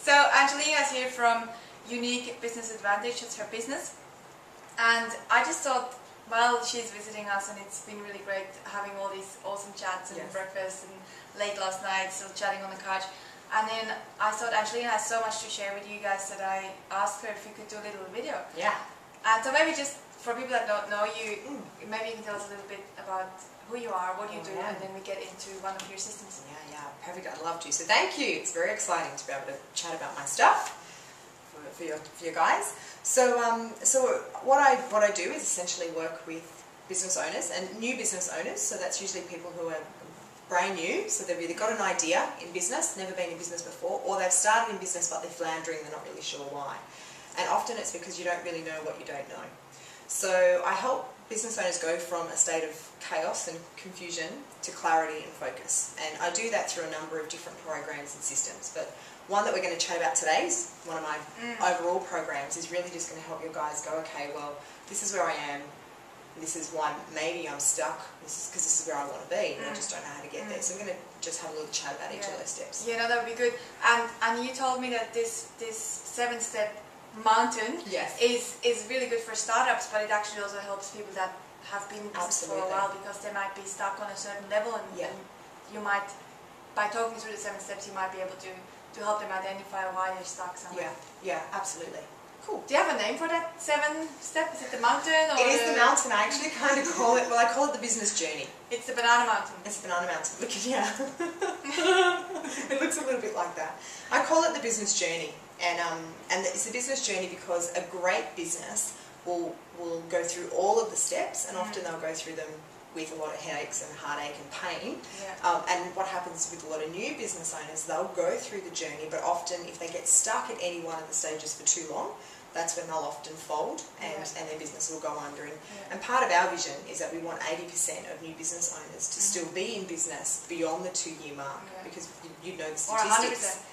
So Angelina is here from Unique Business Advantage. It's her business. And I just thought, well, she's visiting us and it's been really great having all these awesome chats and breakfast and late last night still chatting on the couch. And then I thought Angelina has so much to share with you guys that I asked her if we could do a little video. Yeah. And so maybe just for people that don't know you, maybe you can tell us a little bit about who you are, what you do, and then we get into one of your systems. Yeah, perfect. I'd love to. So thank you. It's very exciting to be able to chat about my stuff for your guys. So what I do is essentially work with business owners and new business owners. So that's usually people who are brand new. So they've either got an idea in business, never been in business before, or they've started in business but they're floundering, they're not really sure why. And often it's because you don't really know what you don't know. So I help business owners go from a state of chaos and confusion to clarity and focus. And I do that through a number of different programs and systems. But one that we're going to chat about today is one of my overall programs, is really just going to help your guys go, okay, well, this is where I am. This is why maybe I'm stuck. This is where I want to be, and I just don't know how to get there. So we're going to just have a little chat about each of those steps. Yeah, no, that would be good. And you told me that this 7-step mountain is really good for startups, but it actually also helps people that have been in business for a while, because they might be stuck on a certain level, and you might, by talking through the 7 steps, you might be able to help them identify why they're stuck somewhere. Yeah, absolutely. Cool. Do you have a name for that 7-step? Is it the mountain? Or it is the mountain. I actually kind of call it, well, I call it the business journey. It's the banana mountain. It's the banana mountain. Look at, it looks a little bit like that. I call it the business journey. And it's a business journey because a great business will go through all of the steps, and often they'll go through them with a lot of headaches and heartache and pain. And what happens with a lot of new business owners, they'll go through the journey, but often if they get stuck at any one of the stages for too long, that's when they'll often fold and their business will go under. And part of our vision is that we want 80% of new business owners to still be in business beyond the 2-year mark, because you know the statistics.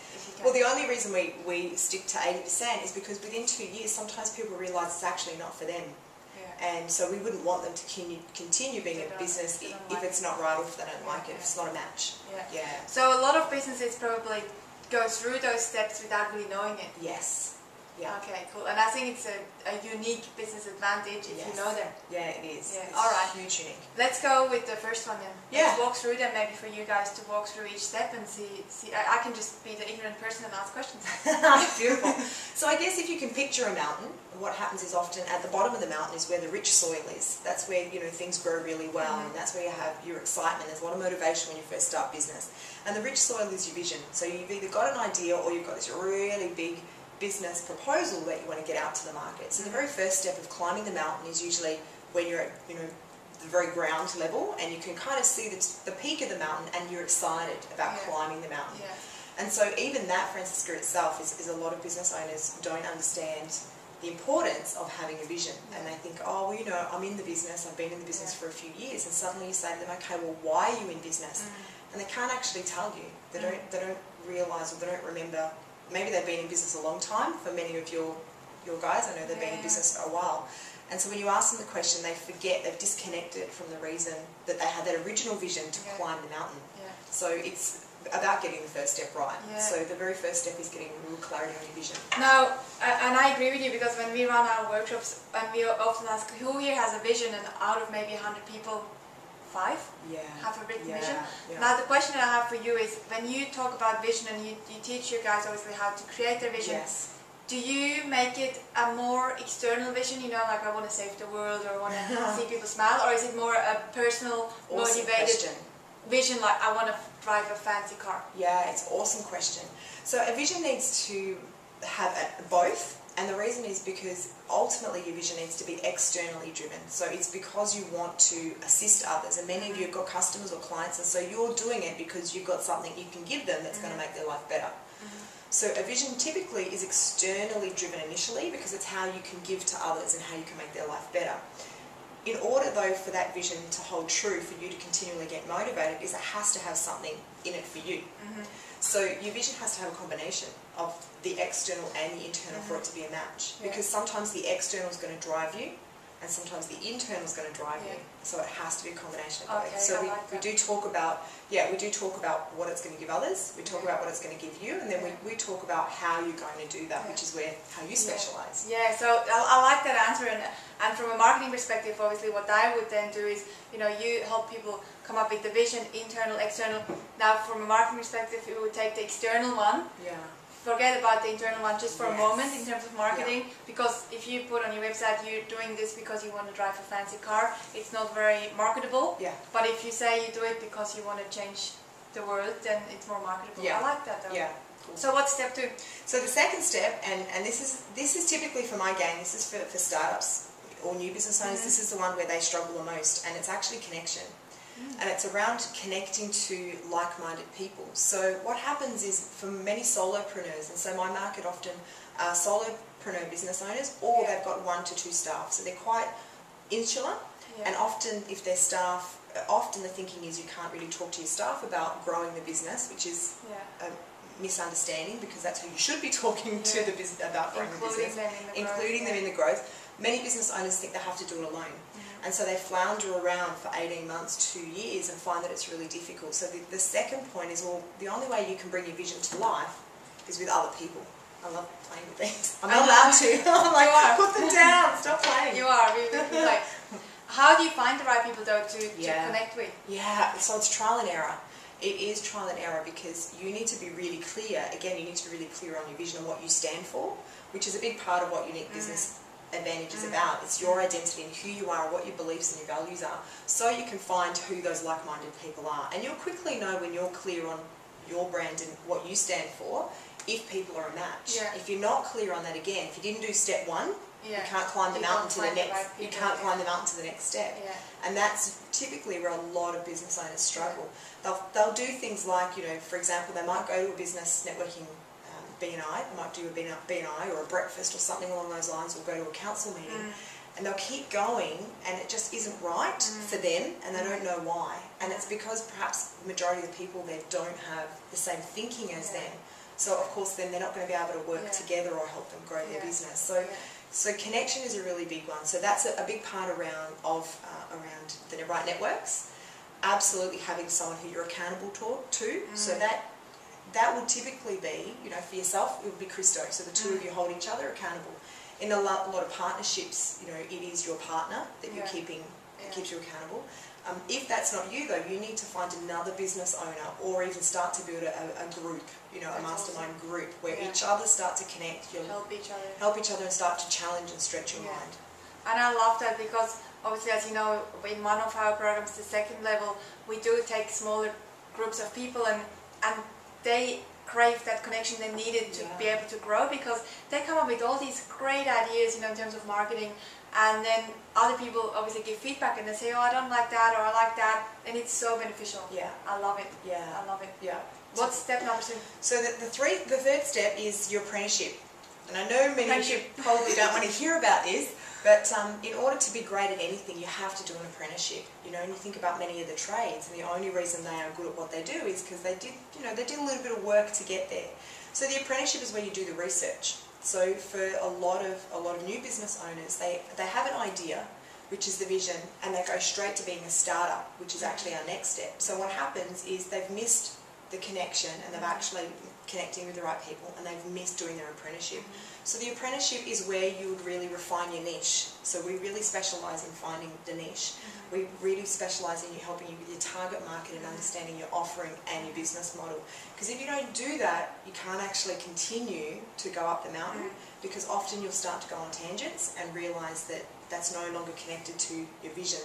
Well, the only reason we stick to 80% is because within 2 years, sometimes people realise it's actually not for them. And so we wouldn't want them to continue being a business if it's not right, or if they don't like it, if it's not a match. So a lot of businesses probably go through those steps without really knowing it. Yes. Okay, cool. And I think it's a unique business advantage if you know them. Yeah, it is. It's all right. Huge unique. Let's go with the first one then. Let's walk through them, maybe for you guys to walk through each step and see. I can just be the ignorant person and ask questions. Beautiful. So I guess if you can picture a mountain, what happens is often at the bottom of the mountain is where the rich soil is. That's where things grow really well, and that's where you have your excitement. There's a lot of motivation when you first start business. And the rich soil is your vision. So you've either got an idea or you've got this really big business proposal that you want to get out to the market. So the very first step of climbing the mountain is usually when you're at the very ground level, and you can kind of see the peak of the mountain, and you're excited about climbing the mountain. And so even that, Franziska, itself is a lot of business owners don't understand the importance of having a vision, and they think, oh, well, I'm in the business, I've been in the business for a few years, and suddenly you say to them, okay, well, why are you in business? And they can't actually tell you. They don't realise, or they don't remember. Maybe they've been in business a long time. For many of your guys, I know they've been in business for a while. And so when you ask them the question, they forget, they've disconnected from the reason that they had that original vision to climb the mountain. So it's about getting the first step right. So the very first step is getting real clarity on your vision. Now, and I agree with you, because when we run our workshops, and we often ask who here has a vision, and out of maybe 100 people, 5 have a written vision. Now the question that I have for you is, when you talk about vision and you teach your guys obviously how to create their vision, do you make it a more external vision, like I want to save the world, or I want to see people smile, or is it more a personal, motivated vision, like I want to drive a fancy car? Yeah, it's an awesome question. So a vision needs to have both. And the reason is because ultimately your vision needs to be externally driven. So it's because you want to assist others. And many of you have got customers or clients, and so you're doing it because you've got something you can give them that's going to make their life better. So a vision typically is externally driven initially, because it's how you can give to others and how you can make their life better. In order, though, for that vision to hold true, for you to continually get motivated, is it has to have something in it for you. So your vision has to have a combination of the external and the internal for it to be a match. Because sometimes the external is going to drive you, and sometimes the internal is going to drive you. So it has to be a combination of both. Okay, so we do talk about, we do talk about what it's going to give others, we talk about what it's going to give you, and then we talk about how you're going to do that, which is how you specialise. Yeah, so I like that answer, and from a marketing perspective, obviously what I would then do is, you help people come up with the vision, internal, external. Now from a marketing perspective, you would take the external one. Yeah. Forget about the internal one just for a moment in terms of marketing, because if you put on your website you're doing this because you want to drive a fancy car, it's not very marketable. Yeah. But if you say you do it because you want to change the world, then it's more marketable. Yeah. I like that though. Yeah. Cool. So what's step 2? So the second step, and this is typically for my gang, this is for startups or new business owners, this is the one where they struggle the most, and it's actually connection. And it's around connecting to like-minded people. So what happens is, for many solopreneurs, and so my market often are solopreneur business owners, or they've got 1 to 2 staff. So they're quite insular, and often if their staff, often the thinking is you can't really talk to your staff about growing the business, which is a misunderstanding, because that's who you should be talking to the business about growing the business, including them in the growth. Many business owners think they have to do it alone. And so they flounder around for 18 months, 2 years, and find that it's really difficult. So the second point is, well, the only way you can bring your vision to life is with other people. I love playing with things. I'm not allowed to. I'm like, put them down, stop playing. You are, we like. How do you find the right people though to connect with? Yeah, so it's trial and error. It is trial and error, because you need to be really clear. Again, you need to be really clear on your vision and what you stand for, which is a big part of what Unique Business Advantage is about. It's your identity and who you are, what your beliefs and your values are, so you can find who those like-minded people are. And you'll quickly know, when you're clear on your brand and what you stand for, if people are a match. If you're not clear on that, again, if you didn't do step 1, you can't climb the mountain to the next. You can't climb the mountain to the next step. And that's typically where a lot of business owners struggle. They'll do things like, for example, they might go to a business networking B&I, they might do a B&I or a breakfast or something along those lines, or go to a council meeting, and they'll keep going, and it just isn't right for them, and they don't know why. And it's because perhaps the majority of the people there don't have the same thinking as them. So of course then they're not going to be able to work together or help them grow their business. So connection is a really big one. So that's a big part around the right networks. Absolutely having someone who you're accountable to. So that would typically be, for yourself, it would be Christo. So the two of you hold each other accountable. In a lot of partnerships, it is your partner that you're keeping, that keeps you accountable. If that's not you though, you need to find another business owner, or even start to build a group, a mastermind group, where each other start to connect. You'll help each other and start to challenge and stretch your mind. And I love that, because obviously, as you know, in one of our programs, the second level, we do take smaller groups of people, and they crave that connection they needed to be able to grow, because they come up with all these great ideas, in terms of marketing, and then other people obviously give feedback and they say, oh, I don't like that, or I like that, and it's so beneficial. Yeah. I love it. Yeah. I love it. Yeah. What's step number 2? So the third step is your apprenticeship. And I know many of you probably don't want to hear about this, but in order to be great at anything, you have to do an apprenticeship. And you think about many of the trades, and the only reason they are good at what they do is because they did a little bit of work to get there. So the apprenticeship is where you do the research. So for a lot of new business owners, they have an idea, which is the vision, and they go straight to being a startup, which is actually our next step. So what happens is they've missed the connection, and they've actually connecting with the right people, and they've missed doing their apprenticeship. So the apprenticeship is where you would really refine your niche. So we really specialise in finding the niche. We really specialise in helping you with your target market and understanding your offering and your business model. Because if you don't do that, you can't actually continue to go up the mountain, because often you'll start to go on tangents and realise that that's no longer connected to your vision,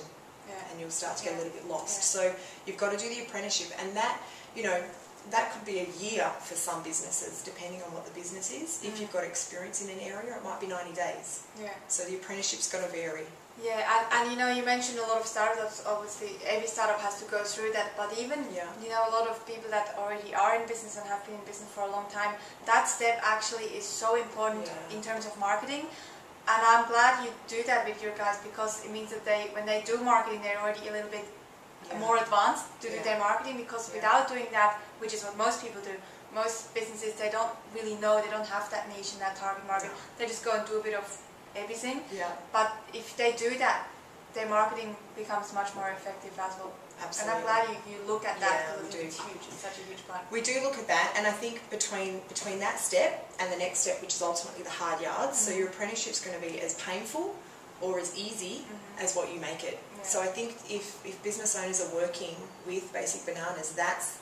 and you'll start to get a little bit lost. So you've got to do the apprenticeship, and that, that could be a year for some businesses, depending on what the business is. If you've got experience in an area, it might be 90 days. So the apprenticeship's going to vary. Yeah, and you mentioned a lot of startups. Obviously, every startup has to go through that. But even a lot of people that already are in business and have been in business for a long time, that step actually is so important in terms of marketing. And I'm glad you do that with your guys, because it means that when they do marketing, they're already a little bit more advanced to do their marketing, because without doing that, which is what most people do, most businesses, they don't really know, they don't have that niche and that target market. They just go and do a bit of everything. Yeah. But if they do that, their marketing becomes much more effective as well. Absolutely. And I'm glad you look at that, Yeah, because it's huge. It's such a huge part. We do look at that, and I think between that step and the next step, which is ultimately the hard yards, so your apprenticeship's going to be as painful or as easy as what you make it. Yeah. So I think if business owners are working with Basic Bananas, that's,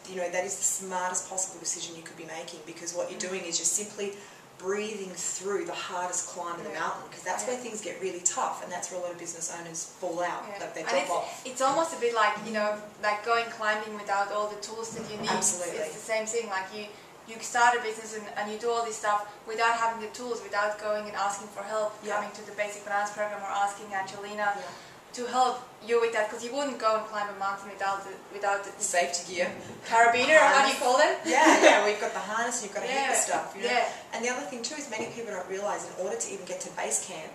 you know, that is the smartest possible decision you could be making, because what you're doing is you're simply breathing through the hardest climb of the mountain, because that's where things get really tough, and that's where a lot of business owners fall out, like they drop off. It's almost a bit like, you know, like going climbing without all the tools that you need. Absolutely. It's the same thing, like you start a business and you do all this stuff without having the tools, without going and asking for help, coming to the Basic Bananas program or asking Angelina to help you with that, because you wouldn't go and climb a mountain without the safety gear, carabiner, or how do you call them? Yeah, we've got the harness, you've got a heap of stuff, you know. Yeah. And the other thing too is many people don't realise, in order to even get to base camp,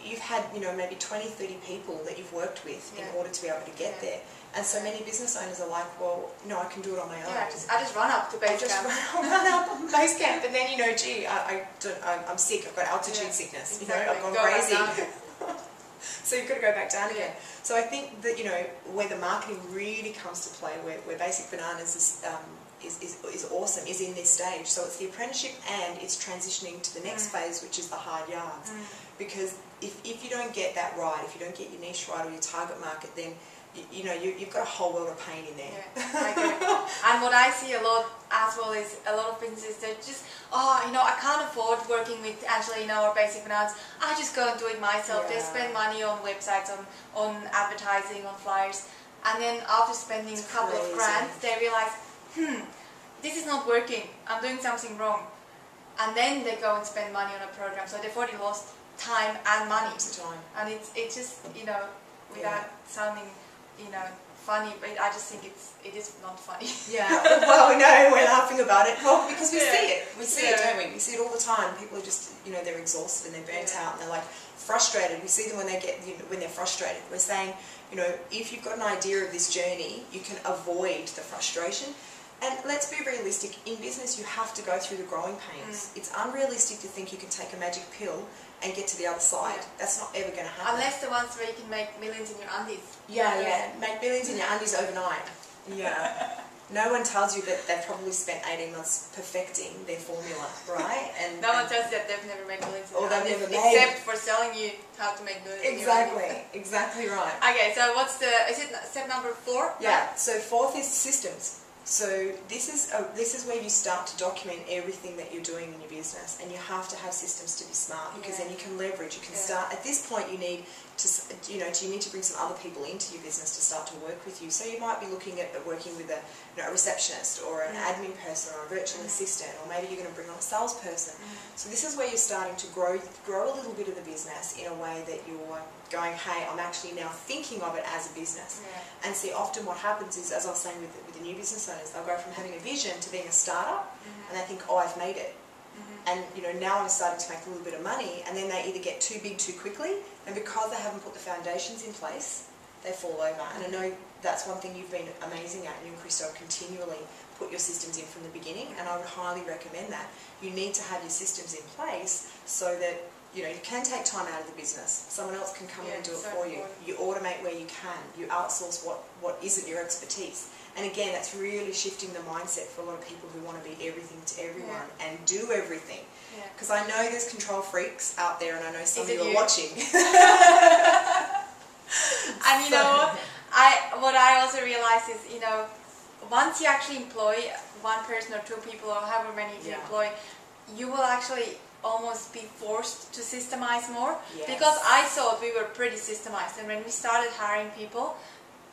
you've had, you know, maybe 20, 30 people that you've worked with in order to be able to get there. And so many business owners are like, well, no, I can do it on my own. Yeah, I just run up to base camp. Run up on base camp, and then, you know, gee, I'm sick, I've got altitude sickness, exactly. you know, I've gone crazy. So you've got to go back down again. So I think that, you know, where the marketing really comes to play, where Basic Bananas is awesome, is in this stage. So it's the apprenticeship, and it's transitioning to the next phase, which is the hard yards. Because if you don't get that right, if you don't get your niche right or your target market, then you know, you've got a whole world of pain in there. Yeah, I agree. And what I see a lot as well is a lot of businesses, they're just, oh, you know, I can't afford working with Angelina or Basic Bananas, I just go and do it myself. They spend money on websites, on advertising, on flyers, and then after spending a couple of grand, they realize, this is not working, I'm doing something wrong. And then they go and spend money on a program, so they've already lost time and money. And it's just, you know, without sounding, you know, funny, but I just think it is not funny. Yeah, well, we know, we're laughing about it. Well, because we see it. We see it, don't we? We see it all the time. People are just, you know, they're exhausted and they're burnt out and they're like frustrated. We see them when when they're frustrated. We're saying, you know, if you've got an idea of this journey, you can avoid the frustration. And let's be realistic, in business you have to go through the growing pains. It's unrealistic to think you can take a magic pill and get to the other side. That's not ever going to happen. Unless the ones where you can make millions in your undies. Yeah, make millions in your undies overnight. Yeah. No one tells you that they've probably spent 18 months perfecting their formula, right? And no one tells you that they've never made millions in your undies. Never made. Except for selling you how to make millions in your undies. Exactly right. Okay, so what's is it step number 4? Yeah, so 4th is systems. So this is where you start to document everything that you're doing in your business, and you have to have systems to be smart, because then you can leverage. You can start at this point. You need to, you know, you need to bring some other people into your business to start to work with you. So you might be looking at working with a, you know, a receptionist or an admin person or a virtual assistant, or maybe you're going to bring on a salesperson. So this is where you're starting to grow a little bit of the business in a way that you're going, hey, I'm actually now thinking of it as a business. And see, often what happens is, as I was saying with the new business owners, they'll go from having a vision to being a startup, and they think, oh, I've made it. And, you know, now I'm starting to make a little bit of money, and then they either get too big too quickly, and because they haven't put the foundations in place, they fall over. And I know that's one thing you've been amazing at, you and Christo continually put your systems in from the beginning, and I would highly recommend that. You need to have your systems in place so that, you know, you can take time out of the business. Someone else can come in and do it for you. You automate where you can. You outsource what isn't your expertise. And again, that's really shifting the mindset for a lot of people who want to be everything to everyone and do everything. Because I know there's control freaks out there, and I know some of you are watching. And you know, what I also realize is, you know, once you actually employ one person or 2 people or however many you employ, you will actually almost be forced to systemize more. Because I thought we were pretty systemized, and when we started hiring people,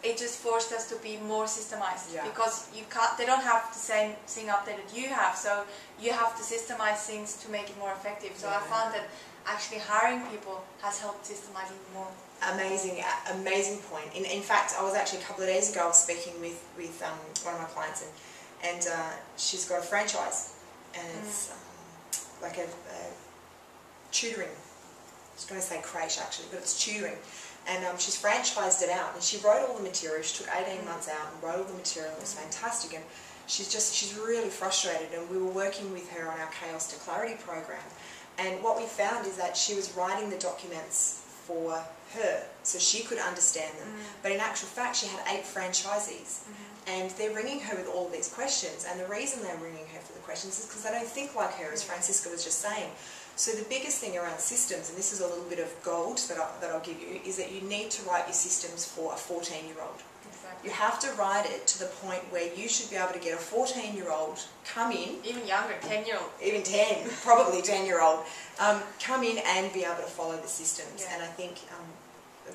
it just forced us to be more systemized, because they don't have the same thing up there that you have, so you have to systemize things to make it more effective. So I found that actually hiring people has helped systemize even more. Amazing point. In fact, I was actually a couple of days ago, I was speaking with one of my clients, and she's got a franchise, and it's like a tutoring. I was going to say creche actually, but it's tutoring. And she's franchised it out, and she wrote all the material. She took 18 months out and wrote all the material. It was fantastic. And she's really frustrated, and we were working with her on our Chaos to Clarity program, and what we found is that she was writing the documents for her so she could understand them, but in actual fact she had 8 franchisees, and they're ringing her with all these questions, and the reason they're ringing her for the questions is because they don't think like her, as Franziska was just saying. So the biggest thing around systems, and this is a little bit of gold that I'll give you, is that you need to write your systems for a 14-year-old. Exactly. You have to write it to the point where you should be able to get a 14-year-old come in. Even younger, 10-year-old. Even 10, probably 10-year-old, come in and be able to follow the systems. And I think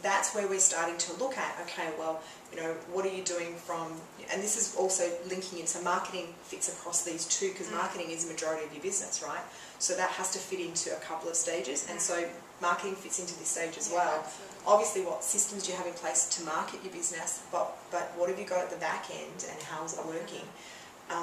that's where we're starting to look at, okay, well, you know, what are you doing from, and this is also linking into marketing fits across these two, because marketing is the majority of your business, right? So that has to fit into a couple of stages, and so marketing fits into this stage as well. Absolutely. Obviously, what systems do you have in place to market your business, but what have you got at the back end, and how is it working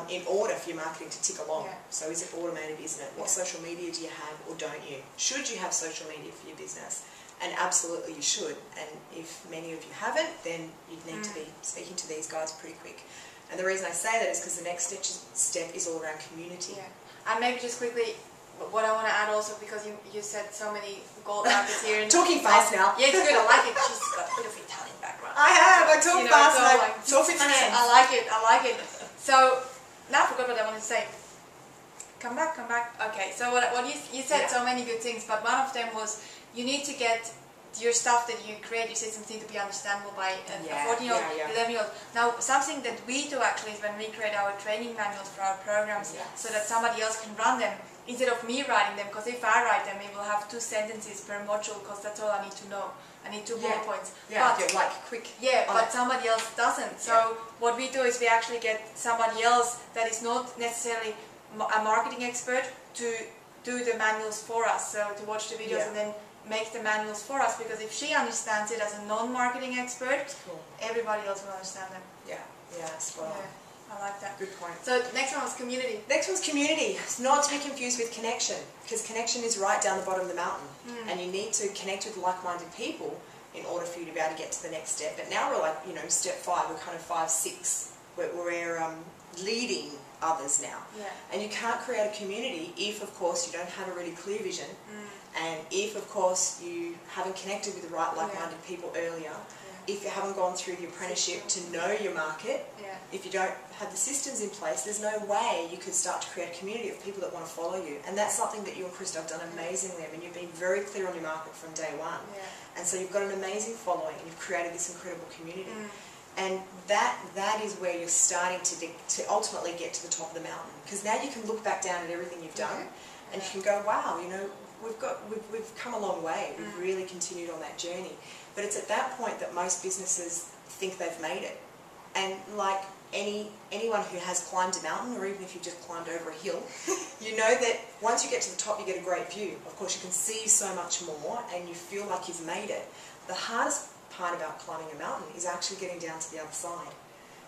in order for your marketing to tick along? So is it automated, isn't it? What social media do you have or don't you? Should you have social media for your business? And absolutely you should, and if many of you haven't, then you'd need to be speaking to these guys pretty quick. And the reason I say that is because the next step is all around community. And maybe just quickly, what I want to add also, because you said so many gold nuggets here. And talking fast now. Yeah, it's good, I like it. She's got a bit of Italian background. I have, I talk fast and I talk with hands. I like it. So, now I forgot what I wanted to say. Come back. Okay, so what you said so many good things, but one of them was, you need to get your stuff that you create, your systems need to be understandable by a 14-year-old, 11-year-old. Now, something that we do actually is when we create our training manuals for our programs, so that somebody else can run them, instead of me writing them, because if I write them, it will have 2 sentences per module, because that's all I need to know. I need 2 bullet points. But, like quick. But somebody else doesn't. So what we do is we actually get somebody else that is not necessarily a marketing expert to do the manuals for us, so to watch the videos and then make the manuals for us, because if she understands it as a non-marketing expert, everybody else will understand them. Spot on. I like that. Good point. So next one was community. Next one's community. It's not to be confused with connection, because connection is right down the bottom of the mountain, and you need to connect with like-minded people in order for you to be able to get to the next step. But now we're like, you know, step 5, we're kind of 5, 6, we're leading others now. And you can't create a community if, of course, you don't have a really clear vision, and if, of course, you haven't connected with the right like-minded people earlier, if you haven't gone through the apprenticeship to know your market, if you don't have the systems in place, there's no way you could start to create a community of people that want to follow you. And that's something that you and Krista have done amazingly. I mean, you've been very clear on your market from day one. And so you've got an amazing following, and you've created this incredible community. And that is where you're starting to ultimately get to the top of the mountain. Because now you can look back down at everything you've done, and you can go, wow, you know, we've come a long way. We've really continued on that journey. But it's at that point that most businesses think they've made it. And like anyone who has climbed a mountain, or even if you've just climbed over a hill, you know that once you get to the top, you get a great view. Of course, you can see so much more, and you feel like you've made it. The hardest part about climbing a mountain is actually getting down to the other side,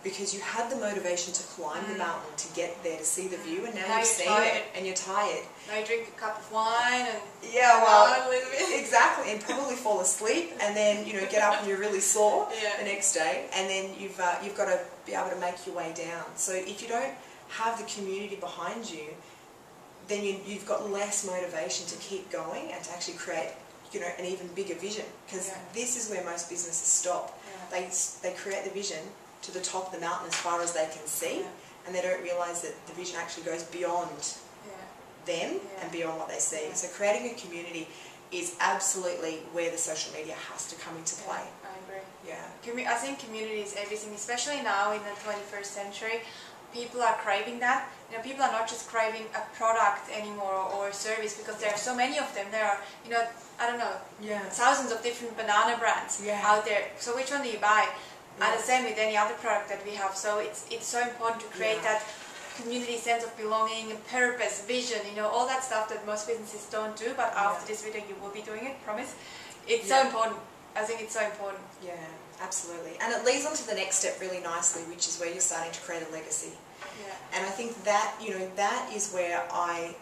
because you had the motivation to climb the mountain to get there to see the view, and now you've seen it and you're tired. Now you drink a cup of wine and a little bit. Exactly, and probably fall asleep, and then get up and you're really sore the next day, and then you've got to be able to make your way down. So if you don't have the community behind you, then you've got less motivation to keep going and to actually create an even bigger vision, because this is where most businesses stop. They create the vision to the top of the mountain as far as they can see, and they don't realise that the vision actually goes beyond them and beyond what they see. So creating a community is absolutely where the social media has to come into play. I agree. I think community is everything, especially now in the 21st century. People are craving that. People are not just craving a product anymore or a service, because there are so many of them. There are, I don't know, thousands of different banana brands out there. So which one do you buy? And the same with any other product that we have. So it's so important to create that community sense of belonging, purpose, vision, all that stuff that most businesses don't do. But after this video, you will be doing it, promise. It's so important. I think it's so important. Yeah, absolutely. And it leads on to the next step really nicely, which is where you're starting to create a legacy. And I think that, that is where I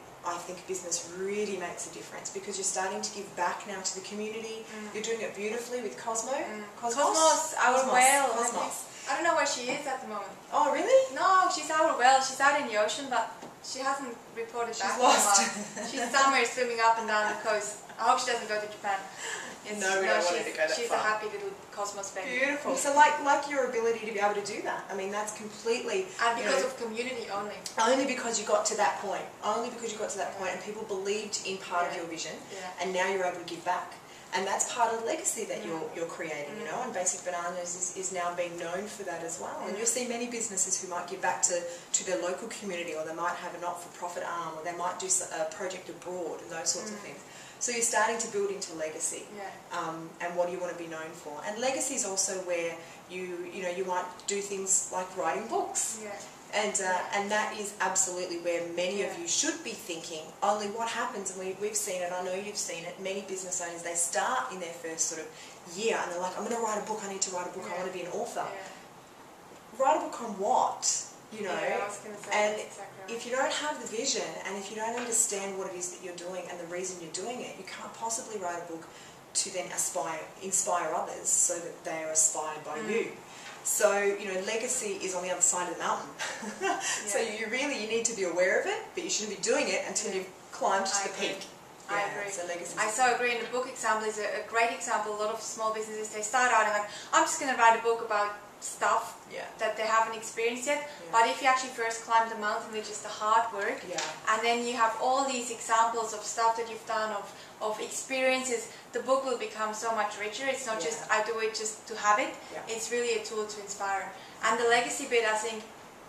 think business really makes a difference, because you're starting to give back now to the community. You're doing it beautifully with Cosmo. Cosmos, our whale. Cosmos. I don't know where she is at the moment. Oh, really? No, she's out well. She's out in the ocean, but she hasn't reported back. She's lost. She's somewhere swimming up and down the coast. I hope she doesn't go to Japan. No, we don't want her to go that she's far. A happy little cosmos baby. Beautiful. So like your ability to be able to do that, I mean, that's completely... And because of community only. Only because you got to that point. Only because you got to that point and people believed in part of your vision and now you're able to give back. And that's part of the legacy that you're creating, you know, and Basic Bananas is now being known for that as well. And you'll see many businesses who might give back to their local community, or they might have a not-for-profit arm, or they might do a project abroad and those sorts of things. So you're starting to build into legacy, and what do you want to be known for. And legacy is also where you might do things like writing books. And that is absolutely where many of you should be thinking. Only what happens, and we've seen it, I know you've seen it, many business owners, they start in their first sort of year and they're like, I'm going to write a book, I need to write a book, I want to be an author. Write a book on what? You know, I was going to say and that's exactly right. if you don't have the vision and if you don't understand what it is that you're doing and the reason you're doing it, you can't possibly write a book to then inspire others so that they are inspired by you. So, you know, legacy is on the other side of the mountain. So you need to be aware of it, but you shouldn't be doing it until you've climbed to the peak. I agree. So legacy. I so agree. And the book example is a great example. A lot of small businesses, they start out and like, I'm just going to write a book about stuff that they haven't experienced yet. But if you actually first climb the mountain, which is the hard work, and then you have all these examples of stuff that you've done, of experiences, the book will become so much richer. It's not just I do it just to have it. It's really a tool to inspire. And the legacy bit, I think,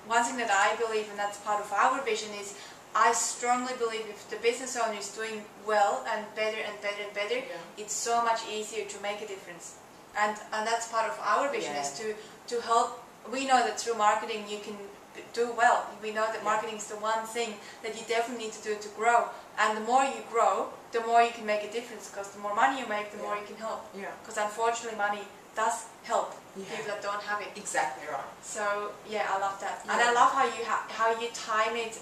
one thing that I believe, and that's part of our vision, is I strongly believe if the business owner is doing well and better and better and better, it's so much easier to make a difference. And that's part of our vision is to help. We know that through marketing you can do well. We know that marketing is the one thing that you definitely need to do to grow. And the more you grow, the more you can make a difference, because the more money you make, the more you can help. Because unfortunately money does help people that don't have it. Exactly right. So I love that. And I love how you time it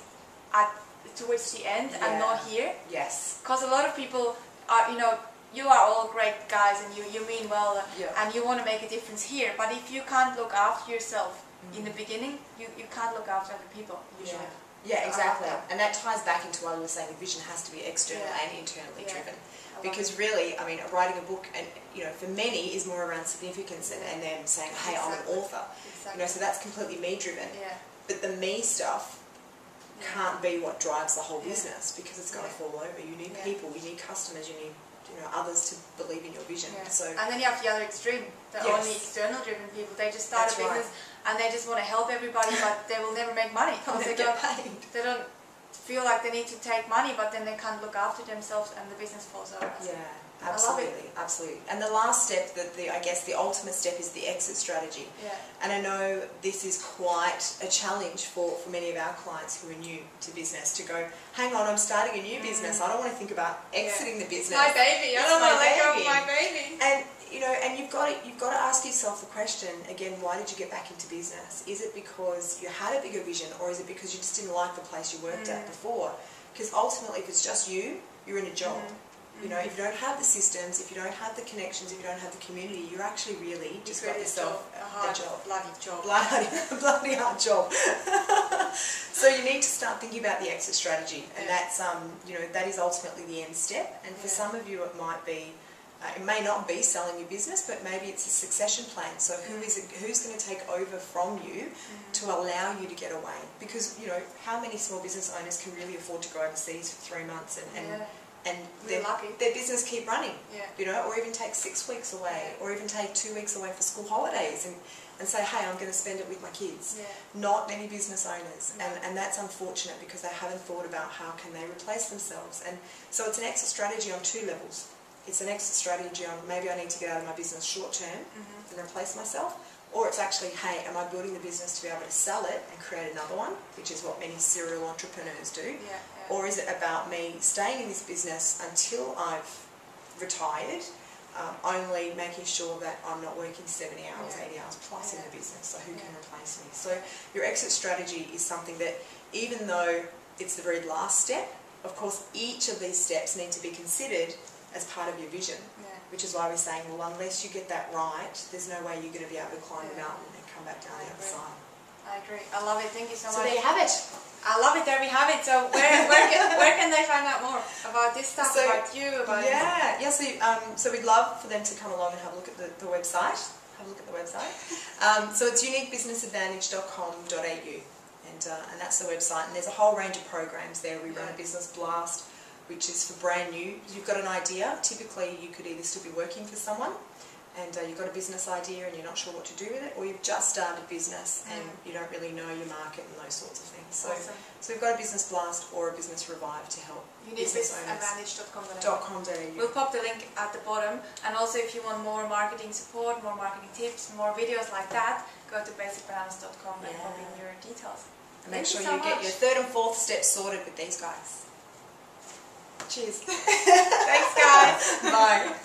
towards the end and not here. Yes. Because a lot of people are, you are all great guys and you mean well and you want to make a difference here, but if you can't look after yourself in the beginning, you can't look after other people usually. Yeah, exactly. And that ties back into what I was saying, the vision has to be external and internally driven. Because really, I mean, writing a book, and for many, is more around significance and them saying, hey, I'm an author. So that's completely me driven. But the me stuff can't be what drives the whole business, because it's going to fall over. You need people, you need customers, you need others to believe in your vision. So, and then you have the other extreme, the only external driven people. They just start a business and they just want to help everybody, but they will never make money because they don't feel like they need to take money, but then they can't look after themselves and the business falls over. Absolutely, absolutely. And the last step, I guess the ultimate step, is the exit strategy. And I know this is quite a challenge for many of our clients who are new to business, to go, hang on, I'm starting a new business. I don't want to think about exiting the business. It's my baby. I don't want to let go of my baby. And and you've got to ask yourself the question again: why did you get back into business? Is it because you had a bigger vision, or is it because you just didn't like the place you worked at before? Because ultimately, if it's just you're in a job. If you don't have the systems, if you don't have the connections, if you don't have the community, you're actually really just got yourself a job. Bloody job. Bloody hard job. So you need to start thinking about the exit strategy, and that's that is ultimately the end step. And for some of you, it might be, it may not be selling your business, but maybe it's a succession plan. So who's going to take over from you to allow you to get away? Because how many small business owners can really afford to go overseas for 3 months and their business keep running, or even take 6 weeks away, or even take 2 weeks away for school holidays and say, hey, I'm going to spend it with my kids. Not many business owners, and that's unfortunate because they haven't thought about how can they replace themselves. And so it's an exit strategy on 2 levels. It's an exit strategy on maybe I need to get out of my business short term and replace myself, or it's actually, hey, am I building the business to be able to sell it and create another one, which is what many serial entrepreneurs do. Or is it about me staying in this business until I've retired, only making sure that I'm not working 70 hours, 80 hours plus in the business, so who can replace me? So your exit strategy is something that, even though it's the very last step, of course each of these steps need to be considered as part of your vision, which is why we're saying, well, unless you get that right, there's no way you're going to be able to climb the mountain and come back down the other side. I agree. I love it. Thank you so much. So there you have it. I love it. There we have it. So where can they find out more about this stuff, about you, about So we'd love for them to come along and have a look at the website. So it's uniquebusinessadvantage.com.au, and that's the website. And there's a whole range of programs there. We run a business blast, which is for brand new. You've got an idea. Typically, you could either still be working for someone, and you've got a business idea and you're not sure what to do with it, or you've just started business and you don't really know your market and those sorts of things. So, so we've got a business blast or a business revive to help business owners. Uniquebusinessadvantage.com.au. We'll pop the link at the bottom, and also if you want more marketing support, more marketing tips, more videos like that, go to basicbananas.com and pop in your details. And make sure you get your third and fourth steps sorted with these guys. Cheers. Thanks guys. Bye.